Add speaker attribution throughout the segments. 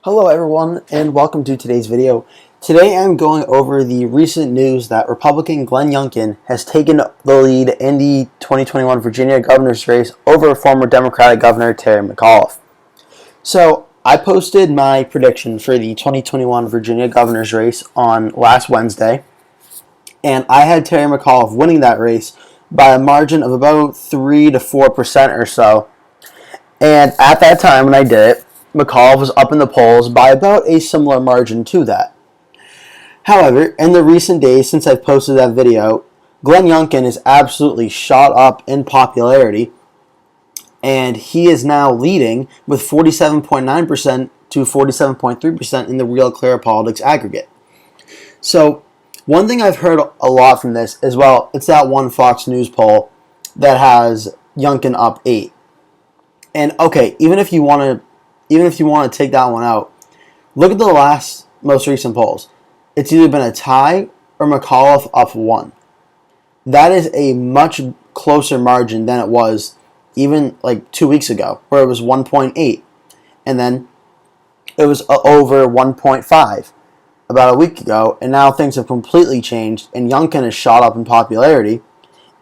Speaker 1: Hello everyone and welcome to today's video. Today I'm going over the recent news that Republican Glenn Youngkin has taken the lead in the 2021 Virginia governor's race over former Democratic Governor Terry McAuliffe. So I posted my prediction for the 2021 Virginia governor's race on last Wednesday, and I had Terry McAuliffe winning that race by a margin of about 3 to 4% or so. And at that time when I did it, McAuliffe was up in the polls by about a similar margin to that. However, in the recent days since I've posted that video, Glenn Youngkin is absolutely shot up in popularity, and he is now leading with 47.9% to 47.3% in the Real Clear Politics aggregate. So, one thing I've heard a lot from this as well, it's that one Fox News poll that has Youngkin up 8. And okay, even if you want to take that one out, look at the most recent polls. It's either been a tie or McAuliffe up 1. That is a much closer margin than it was even like 2 weeks ago, where it was 1.8. And then it was over 1.5 about a week ago, and now things have completely changed, and Youngkin has shot up in popularity,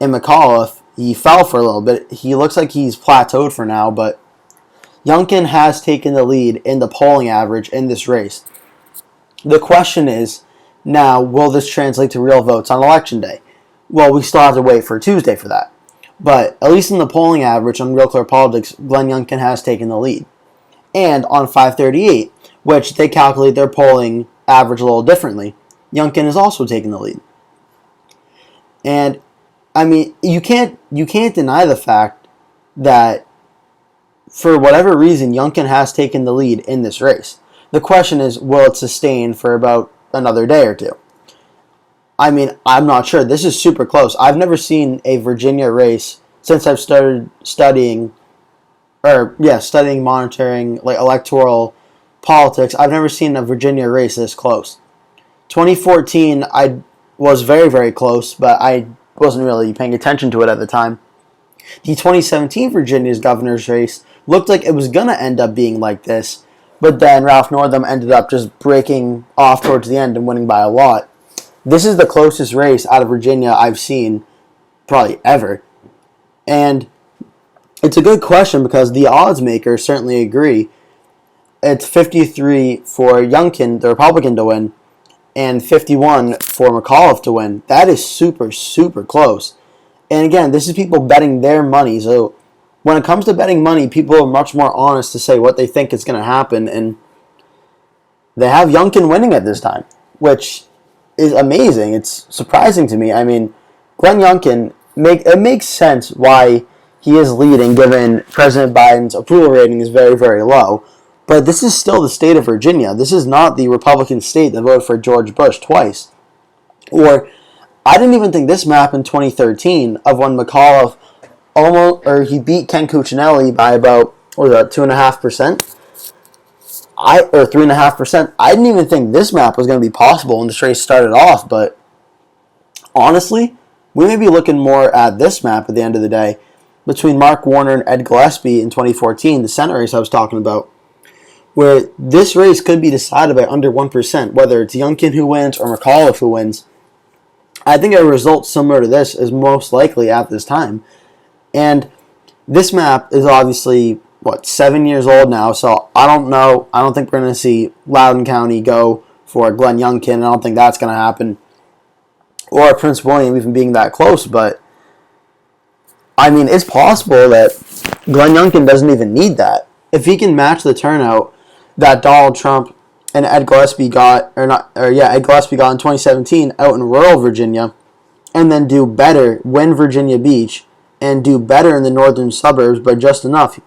Speaker 1: and McAuliffe, he fell for a little bit. He looks like he's plateaued for now, but Youngkin has taken the lead in the polling average in this race. The question is, now, will this translate to real votes on Election Day? Well, we still have to wait for Tuesday for that. But at least in the polling average on Real Clear Politics, Glenn Youngkin has taken the lead. And on 538, which they calculate their polling average a little differently, Youngkin has also taken the lead. And, I mean, you can't deny the fact that for whatever reason, Youngkin has taken the lead in this race. The question is, will it sustain for about another day or two? I mean, I'm not sure. This is super close. I've never seen a Virginia race since I've started studying, monitoring like electoral politics. I've never seen a Virginia race this close. 2014, I was very, very close, but I wasn't really paying attention to it at the time. The 2017 Virginia's governor's race looked like it was going to end up being like this, but then Ralph Northam ended up just breaking off towards the end and winning by a lot. This is the closest race out of Virginia I've seen probably ever. And it's a good question because the odds makers certainly agree. It's 53 for Youngkin, the Republican, to win, and 51 for McAuliffe to win. That is super, super close. And again, this is people betting their money. So when it comes to betting money, people are much more honest to say what they think is going to happen. And they have Youngkin winning at this time, which is amazing. It's surprising to me. I mean, Glenn Youngkin, it makes sense why he is leading, given President Biden's approval rating is very, very low. But this is still the state of Virginia. This is not the Republican state that voted for George Bush twice. Or I didn't even think this map in 2013 of when McAuliffe he beat Ken Cuccinelli by about 2.5%, or 3.5%. I didn't even think this map was going to be possible when this race started off. But honestly, we may be looking more at this map at the end of the day between Mark Warner and Ed Gillespie in 2014, the Senate race I was talking about, where this race could be decided by under 1%, whether it's Youngkin who wins or McAuliffe who wins. I think a result similar to this is most likely at this time. And this map is obviously, 7 years old now, so I don't know. I don't think we're going to see Loudoun County go for Glenn Youngkin. I don't think that's going to happen. Or Prince William even being that close, but I mean, it's possible that Glenn Youngkin doesn't even need that. If he can match the turnout that Donald Trump and Ed Gillespie got in 2017 out in rural Virginia, and then do better, win Virginia Beach, and do better in the northern suburbs by just enough,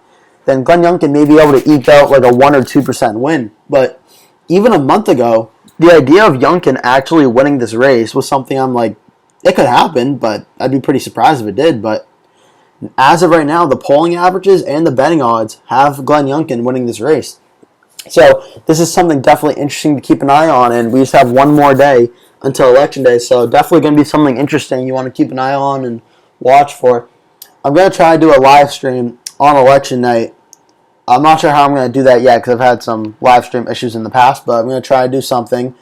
Speaker 1: then Glenn Youngkin may be able to eke out like a 1 or 2% win. But even a month ago, the idea of Youngkin actually winning this race was something I'm like, it could happen, but I'd be pretty surprised if it did. But as of right now, the polling averages and the betting odds have Glenn Youngkin winning this race. So this is something definitely interesting to keep an eye on, and we just have one more day until Election Day, so definitely going to be something interesting you want to keep an eye on and watch for. I'm going to try to do a live stream on Election night I'm not sure how I'm going to do that yet because I've had some live stream issues in the past, but I'm going to try to do something.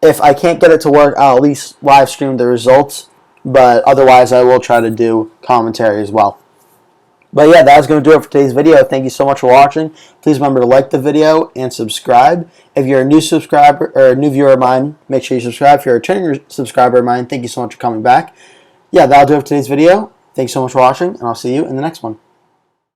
Speaker 1: If I can't get it to work, I'll at least live stream the results, but otherwise I will try to do commentary as well. But yeah, that's going to do it for today's video. Thank you so much for watching. Please remember to like the video and subscribe. If you're a new subscriber or a new viewer of mine, make sure you subscribe. If you're a returning subscriber of mine, thank you so much for coming back. Yeah, that'll do it for today's video. Thanks so much for watching, and I'll see you in the next one.